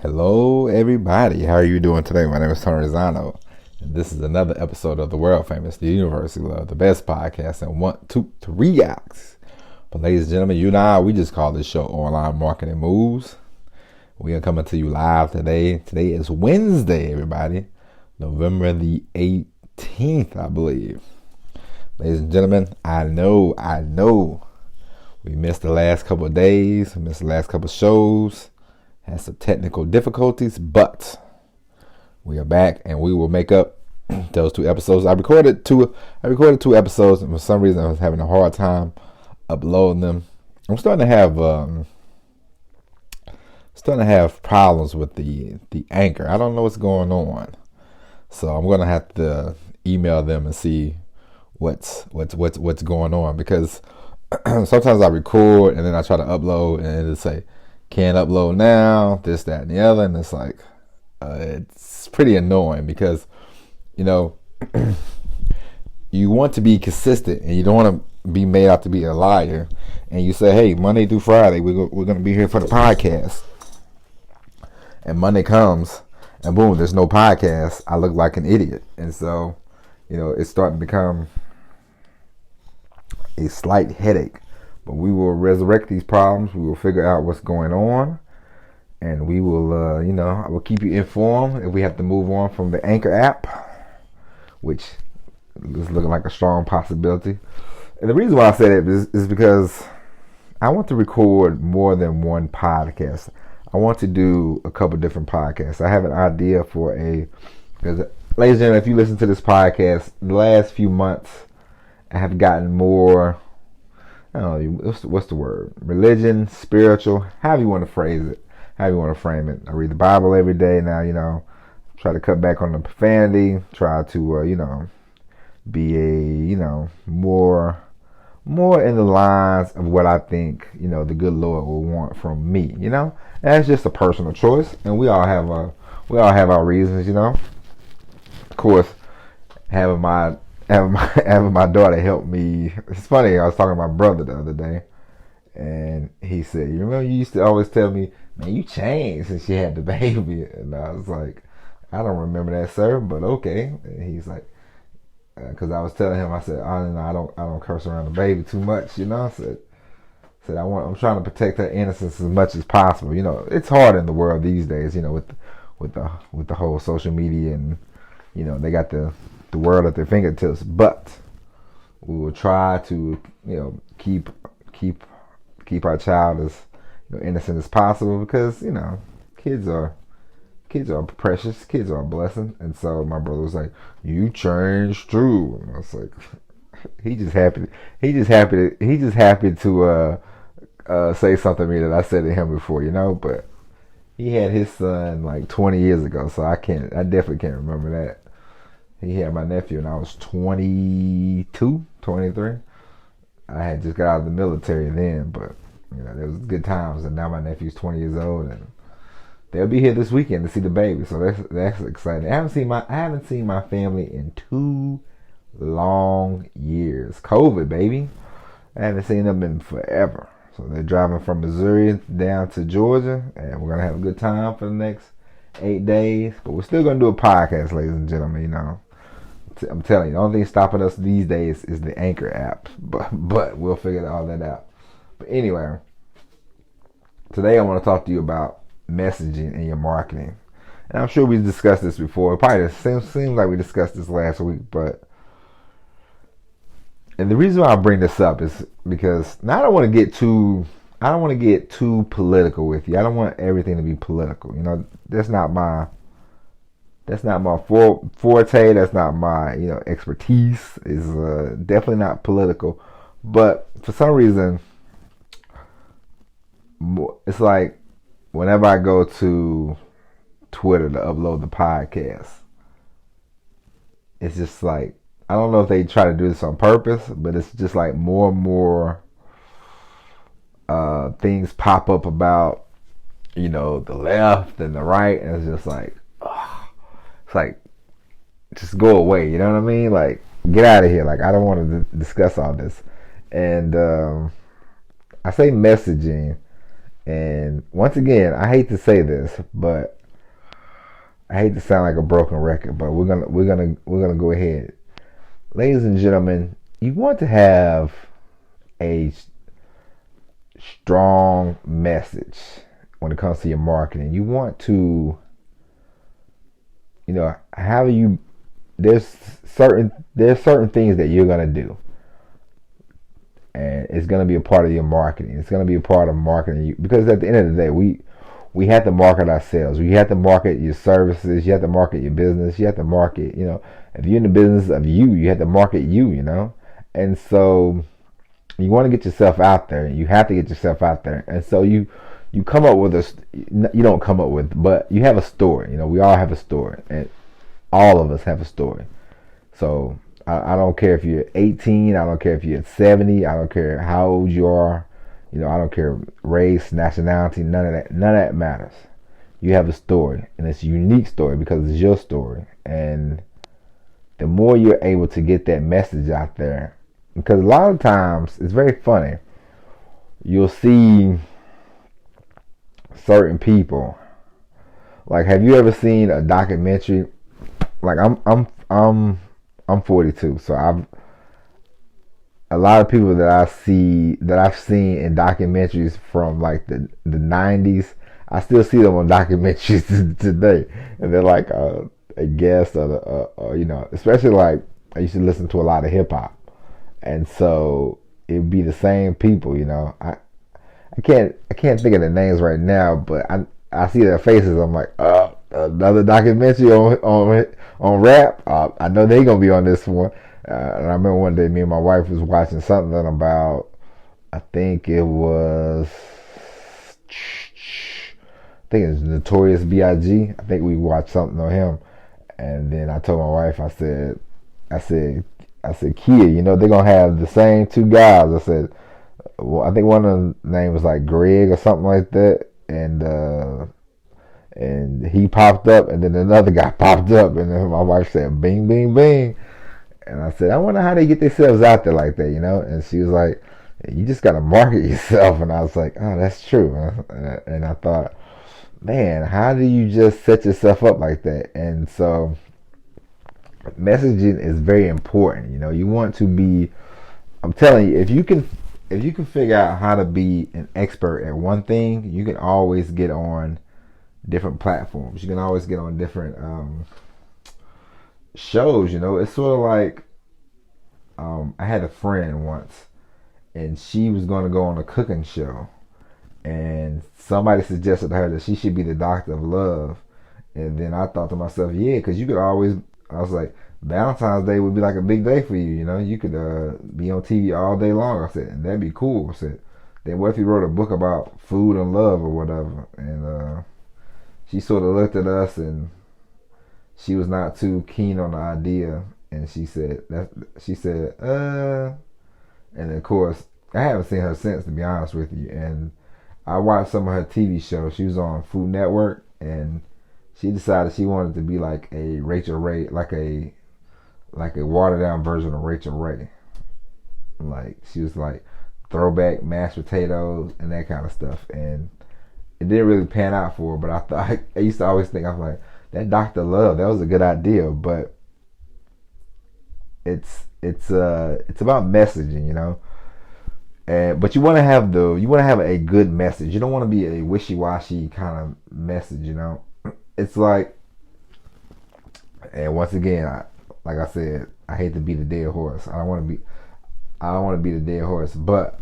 Hello, everybody. How are you doing today? My name is Tony Rizzano, and this is another episode of the world famous, the University Love, the best podcast in 1, 2, 3 acts. But ladies and gentlemen, you and I, we just call this show Online Marketing Moves. We are coming to you live today. Today is Wednesday, everybody, November the 18th, I believe. Ladies and gentlemen, I know, we missed the last couple of days, we missed the last couple of shows. Had some technical difficulties, but we are back and we will make up those 2 episodes. I recorded 2 episodes, and for some reason I was having a hard time uploading them. I'm starting to have problems with the anchor. I don't know what's going on, so I'm gonna have to email them and see what's going on, because sometimes I record and then I try to upload and it'll say can't upload now, this, that, and the other, and it's like it's pretty annoying because you want to be consistent and you don't want to be made out to be a liar, and you say, hey, Monday through Friday we're going to be here for the podcast, and Monday comes and boom, there's no podcast. I look like an idiot, and so it's starting to become a slight headache. But we will resurrect these problems. We will figure out what's going on, and we will, I will keep you informed if we have to move on from the Anchor app, which is looking like a strong possibility. And the reason why I say that is because I want to record more than one podcast. I want to do a couple different podcasts. I have an idea because, ladies and gentlemen, if you listen to this podcast, the last few months, I have gotten more, I don't know, what's the word? Religion, spiritual, however you want to phrase it, however you want to frame it. I read the Bible every day now, try to cut back on the profanity, try to, be more in the lines of what I think, the good Lord will want from me, And that's just a personal choice, and we all have our reasons, Of course, having my daughter help me. It's funny, I was talking to my brother the other day, and he said, you remember you used to always tell me, man, you changed since she had the baby? And I was like, I don't remember that, sir, but okay. And he's like, because I was telling him, I said, I don't curse around the baby too much, I said I'm trying to protect her innocence as much as possible. It's hard in the world these days, with the whole social media, and they got the world at their fingertips, but we will try to keep our child as innocent as possible, because kids are precious, kids are a blessing. And so my brother was like, you changed too, and I was like, he just happy to say something to me that I said to him before, but he had his son like 20 years ago, so I definitely can't remember that. He had my nephew and I was 22, 23. I had just got out of the military then, but there was good times, and now my nephew's 20 years old, and they'll be here this weekend to see the baby, so that's exciting. I haven't seen my family in 2 long years. COVID, baby. I haven't seen them in forever. So they're driving from Missouri down to Georgia, and we're gonna have a good time for the next 8 days. But we're still gonna do a podcast, ladies and gentlemen. I'm telling you, the only thing stopping us these days is the Anchor app. But we'll figure all that out. But anyway, today I want to talk to you about messaging in your marketing. And I'm sure we discussed this before. It probably seems like we discussed this last week. And the reason why I bring this up is because now I don't want to get too political with you. I don't want everything to be political. That's not my forte. That's not my expertise. Is definitely not political. But for some reason, it's like whenever I go to Twitter to upload the podcast, it's just like, I don't know if they try to do this on purpose, but it's just like more and more things pop up about the left and the right, and it's just like, it's like, just go away, you know what I mean? Like, get out of here. Like, I don't want to discuss all this. And I say messaging And once again, I hate to say this, but I hate to sound like a broken record, but we're gonna go ahead. Ladies and gentlemen, you want to have a strong message when it comes to your marketing. You want to, how you there's certain things that you're gonna do, and it's gonna be a part of your marketing. It's gonna be a part of marketing you, because at the end of the day, we have to market ourselves. You have to market your services. You have to market your business. You have to market, if you're in the business of you have to market you, and so you want to get yourself out there. You have to get yourself out there, and so you come up with you don't come up with, but you have a story. We all have a story, and all of us have a story. So I don't care if you're 18, I don't care if you're 70, I don't care how old you are, I don't care race, nationality, none of that matters. You have a story, and it's a unique story because it's your story. And the more you're able to get that message out there, because a lot of times it's very funny, you'll see certain people. Like, have you ever seen a documentary? Like, I'm 42, so a lot of people that I've seen in documentaries from like the 90s, I still see them on documentaries today, and they're like a guest or especially like I used to listen to a lot of hip hop, and so it'd be the same people. I can't think of their names right now, but I see their faces. I'm like, another documentary on rap. I know they gonna be on this one. And I remember one day me and my wife was watching something about, I think it was Notorious B.I.G. I think we watched something on him, and then I told my wife, I said, Kia, they're gonna have the same two guys. I said, well, I think one of them name was like Greg or something like that, and he popped up, and then another guy popped up, and then my wife said, "Bing, bing, bing," and I said, "I wonder how they get themselves out there like that, And she was like, "You just gotta market yourself," and I was like, "Oh, that's true," and I thought, man, how do you just set yourself up like that? And so, messaging is very important. You want to be. I'm telling you, if you can figure out how to be an expert at one thing, you can always get on different platforms. You can always get on different shows. It's sort of like I had a friend once, and she was going to go on a cooking show, and somebody suggested to her that she should be the doctor of love. And then I thought to myself, yeah, because you could always. I was like, Valentine's Day would be like a big day for you. You could be on TV all day long. I said, and that'd be cool. I said, then what if you wrote a book about food and love or whatever? And she sort of looked at us, and she was not too keen on the idea. And she said, and then of course, I haven't seen her since, to be honest with you. And I watched some of her TV shows. She was on Food Network, and she decided she wanted to be like a Rachel Ray, like a watered down version of Rachel Ray. Like, she was like throwback mashed potatoes and that kind of stuff. And it didn't really pan out for her, but I thought, I used to always think, I was like, that Dr. Love, that was a good idea, but it's about messaging, but you want to have a good message. You don't want to be a wishy-washy kind of message, It's like, and once again, like I said, I hate to beat a dead horse. I don't want to beat a dead horse, but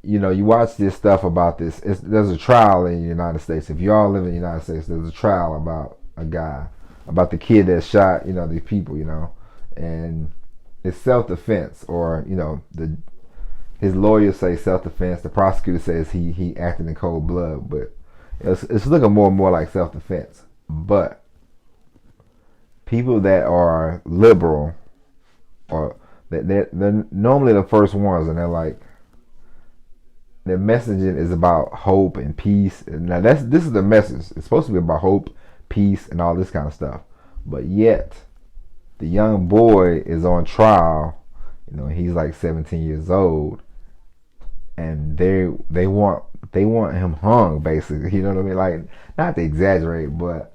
you watch this stuff about this. There's a trial in the United States. If you all live in the United States, there's a trial about a guy, about the kid that shot, these people, and it's self-defense, or his lawyers say self-defense. The prosecutor says he acted in cold blood, but it's looking more and more like self-defense. But people that are liberal, or they're normally the first ones, and they're like, their messaging is about hope and peace. Now this is the message. It's supposed to be about hope, peace, and all this kind of stuff. But yet, the young boy is on trial. He's like 17 years old, and they want him hung, basically. You know what I mean? Like, not to exaggerate, but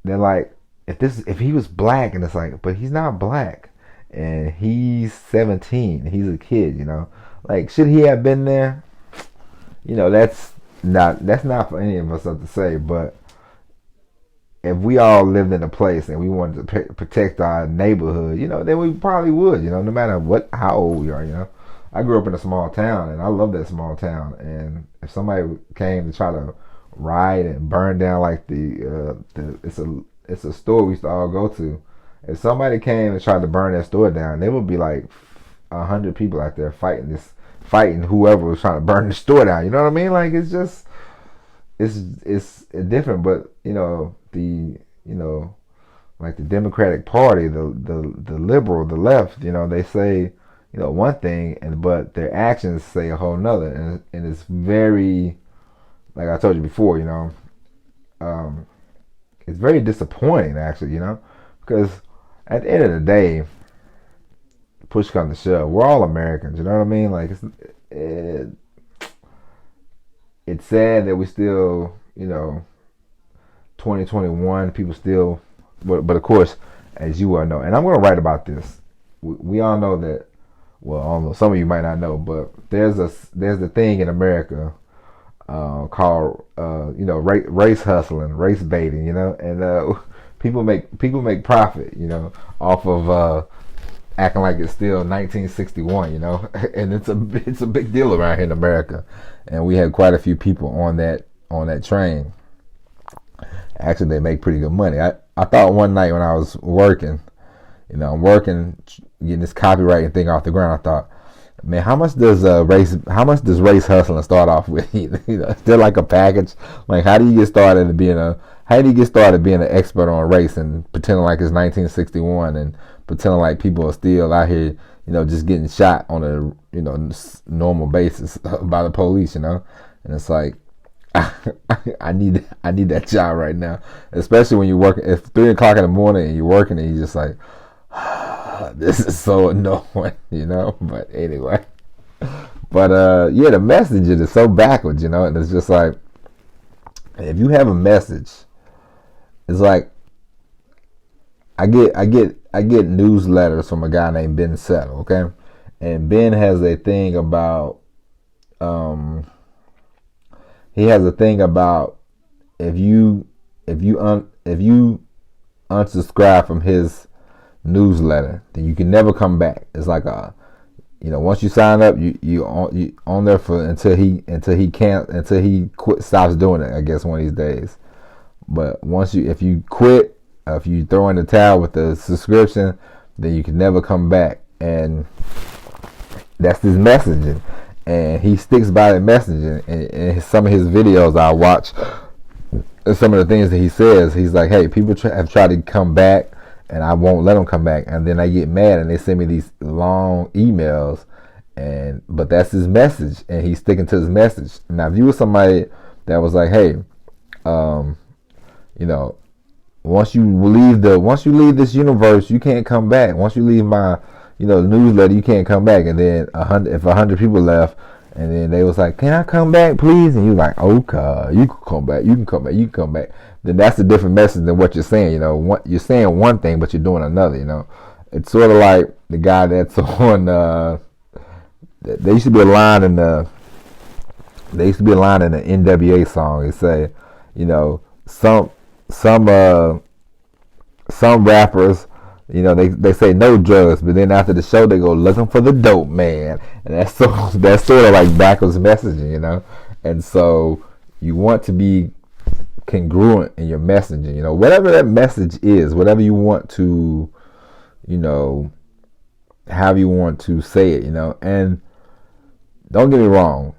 they're like, if he was black, and it's like, but he's not black, and he's 17, he's a kid, you know. Like, should he have been there? You know, that's not for any of us to say, but if we all lived in a place and we wanted to protect our neighborhood, you know, then we probably would, you know, no matter how old we are, you know. I grew up in a small town, and I love that small town. And if somebody came to try to riot and burn down, like it's a store we used to all go to. If somebody came and tried to burn that store down, there would be like 100 people out there fighting whoever was trying to burn the store down. You know what I mean? Like, it's just it's different. But you know, like the Democratic Party, the liberal, the left, you know, they say, you know, one thing, but their actions say a whole nother, and it's very, like I told you before, you know, it's very disappointing, actually, you know, because at the end of the day, push comes to shove, we're all Americans, you know what I mean? Like, it's sad that we still, you know, 2021, people still, but of course, as you all know, and I'm going to write about this. We all know that. Well, I don't know, some of you might not know, but there's a thing in America called you know, race hustling, race baiting, you know, and people make profit, you know, off of acting like it's still 1961, you know, and it's a big deal around here in America, and we have quite a few people on that train. Actually, they make pretty good money. I thought one night when I was working, you know, I'm working, getting this copywriting thing off the ground. I thought, man, how much does race hustling start off with? You know, still like a package. Like, how do you get started being an expert on race and pretending like it's 1961 and pretending like people are still out here, you know, just getting shot on a, you know, normal basis by the police, you know? And it's like, I need that job right now, especially when you're working. If 3 o'clock in the morning and you're working and you're just like, this is so annoying, you know. But anyway, yeah, the message is so backwards, you know. And it's just like, if you have a message, it's like, I get newsletters from a guy named Ben Settle, okay, and Ben has a thing about he has a thing about if you unsubscribe from his newsletter, then you can never come back. It's like you know, once you sign up, you on there for until he stops doing it, I guess, one of these days. But if you quit, if you throw in the towel with the subscription, then you can never come back. And that's his messaging, and he sticks by the messaging. And some of his videos I watch, and some of the things that he says, he's like, hey, people have tried to come back, and I won't let them come back. And then I get mad, and they send me these long emails, but that's his message, and he's sticking to his message. Now, if you were somebody that was like, hey, you know, once you leave this universe, you can't come back. Once you leave my, you know, newsletter, you can't come back. And then if 100 people left, and then they was like, can I come back, please? And you're like, okay, you can come back, you can come back. Then that's a different message than what you're saying. You know, you're saying one thing, but you're doing another. You know, it's sort of like the guy that's on. There used to be a line in the NWA song. They say, you know, some rappers, you know, they say no drugs, but then after the show they go looking for the dope man, and that's sort of like backwards messaging, you know. And so you want to be congruent in your messaging, you know, whatever that message is, whatever you want to, you know, how you want to say it, you know. And don't get me wrong,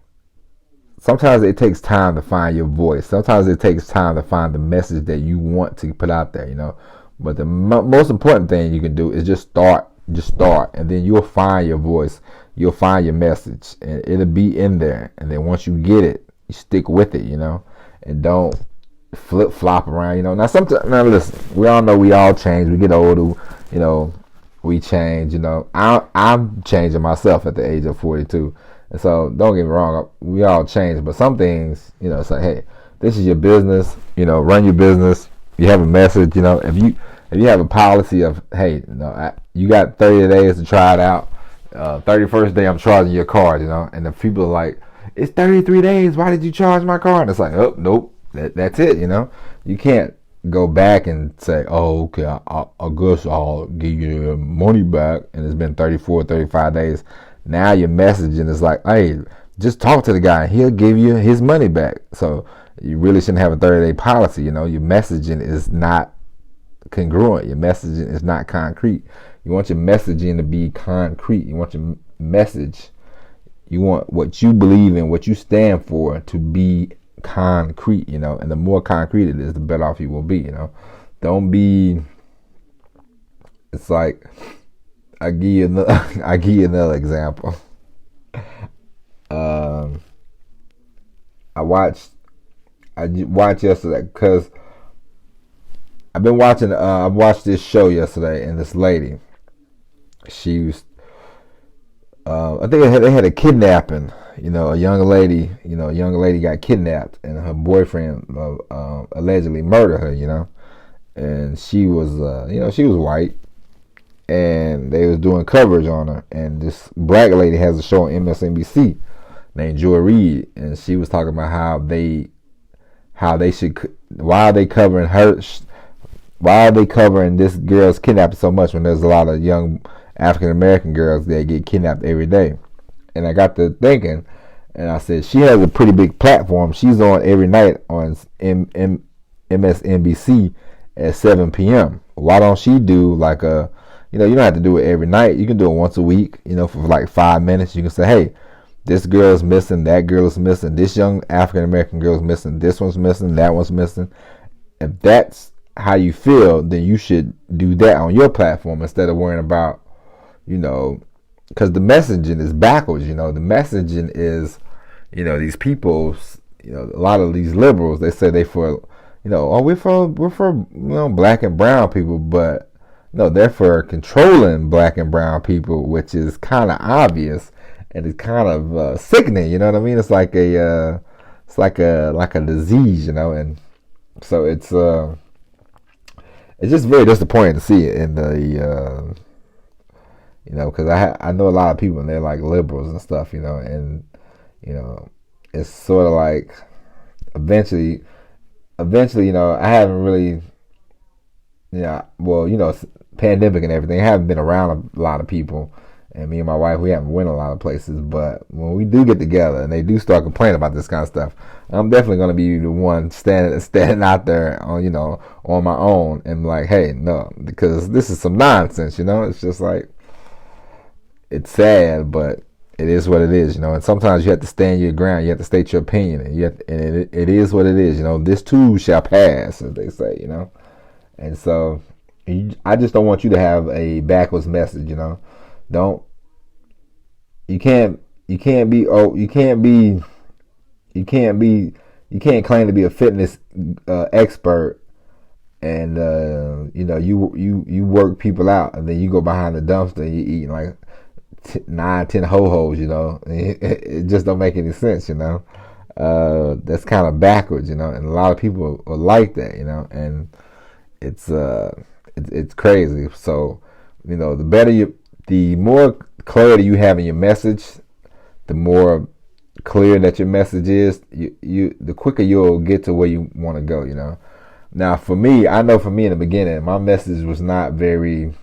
sometimes it takes time to find your voice. Sometimes it takes time to find the message that you want to put out there, you know. But the most important thing you can do is just start, and then you'll find your voice, you'll find your message, and it'll be in there. And then once you get it, you stick with it, you know, and don't flip flop around, you know. Now listen, we all know we all change. We get older, you know, we change, you know. I'm changing myself at the age of 42. And so don't get me wrong, we all change, but some things, it's like, hey, this is your business, run your business. You have a message, if you have a policy of, hey, you got 30 days to try it out. 31st day I'm charging your card, and the people are like, it's 33 days, why did you charge my card? And it's like, oh, nope, that's it, You can't go back and say, oh, okay, I guess I'll give you your money back, and it's been 34, 35 days. Now your messaging is like, hey, just talk to the guy, he'll give you his money back. So you really shouldn't have a 30-day policy, your messaging is not congruent, your messaging is not concrete. You want your messaging to be concrete. You want your message, you want what you believe in, what you stand for to be concrete, and the more concrete it is, the better off you will be, Don't be, it's like, I give you another example. I watched yesterday because I watched this show yesterday, and this lady, she was, I think they had a kidnapping. A young lady got kidnapped, and her boyfriend allegedly murdered her. And she was, she was white, and they was doing coverage on her. And this black lady has a show on MSNBC named Joy Reid, and she was talking about why are they covering this girl's kidnapping so much when there's a lot of young African American girls that get kidnapped every day. And I got to thinking, and I said, she has a pretty big platform. She's on every night on MSNBC at 7 p.m. Why don't she do like you don't have to do it every night. You can do it once a week, for like 5 minutes. You can say, hey, this girl is missing, that girl is missing, this young African American girl is missing, this one's missing, that one's missing. If that's how you feel, then you should do that on your platform instead of worrying about, because the messaging is backwards. The messaging is, these people, a lot of these liberals, they say they for, we're for black and brown people, but no, they're for controlling black and brown people, which is kind of obvious, and it's kind of sickening. You know what I mean? It's like a disease, and so it's just very disappointing to see it in the because I know a lot of people, and they're like liberals and stuff, and it's sort of like eventually, I haven't really, pandemic and everything, I haven't been around a lot of people, and me and my wife, we haven't went a lot of places, but when we do get together and they do start complaining about this kind of stuff, I'm definitely going to be the one standing out there on, on my own, and like, hey, no, because this is some nonsense, it's just like, it's sad, but it is what it is, and sometimes you have to stand your ground, you have to state your opinion, and it is what it is, this too shall pass, as they say, and so I just don't want you to have a backwards message, you can't claim to be a fitness expert, and you work people out, and then you go behind the dumpster and you eat like 9-10 ho-hos, it just don't make any sense, that's kind of backwards, and a lot of people are like that, and it's crazy. So the more clarity you have in your message, the more clear that your message is, the quicker you'll get to where you want to go, Now for me, I know for me in the beginning, my message was not very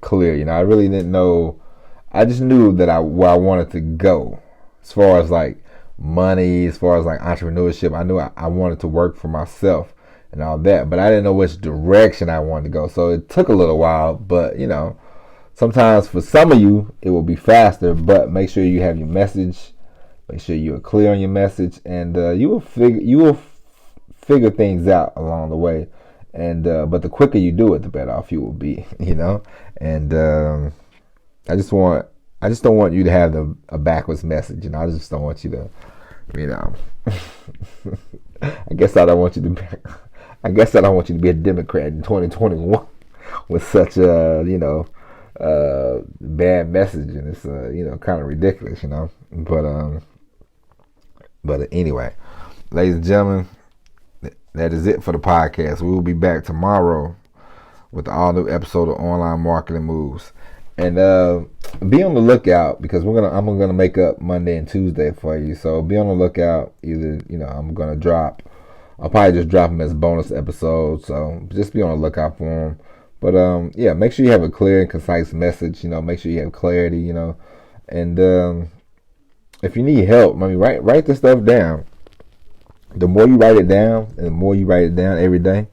clear, I really didn't know. I just knew that where I wanted to go, as far as like money, as far as like entrepreneurship. I knew I wanted to work for myself and all that, but I didn't know which direction I wanted to go. So it took a little while, but sometimes for some of you it will be faster. But make sure you have your message, make sure you are clear on your message, and you will figure things out along the way. And but the quicker you do it, the better off you will be, And I just don't want you to have a backwards message, I just don't want you to, I guess I don't want you to be a Democrat in 2021 with such a, bad messaging. It's kind of ridiculous, But anyway, ladies and gentlemen, that is it for the podcast. We will be back tomorrow with the all new episode of Online Marketing Moves. And be on the lookout because I'm gonna make up Monday and Tuesday for you. So be on the lookout. Either I'll probably just drop them as bonus episodes. So just be on the lookout for them. But make sure you have a clear and concise message. Make sure you have clarity. And if you need help, write this stuff down. The more you write it down, and the more you write it down every day,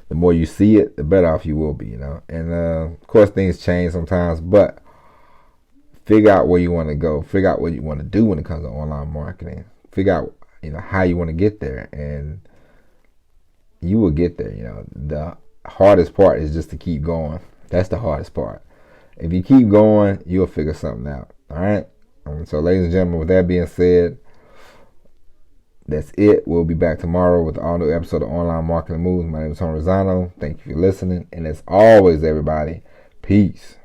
the more you see it, the better off you will be, And of course, things change sometimes, but figure out where you want to go. Figure out what you want to do when it comes to online marketing. Figure out, how you want to get there, and you will get there. The hardest part is just to keep going. That's the hardest part. If you keep going, you'll figure something out. All right. So, ladies and gentlemen, with that being said, that's it. We'll be back tomorrow with the all new episode of Online Marketing Moves. My name is Tony Rosano. Thank you for listening. And as always, everybody, peace.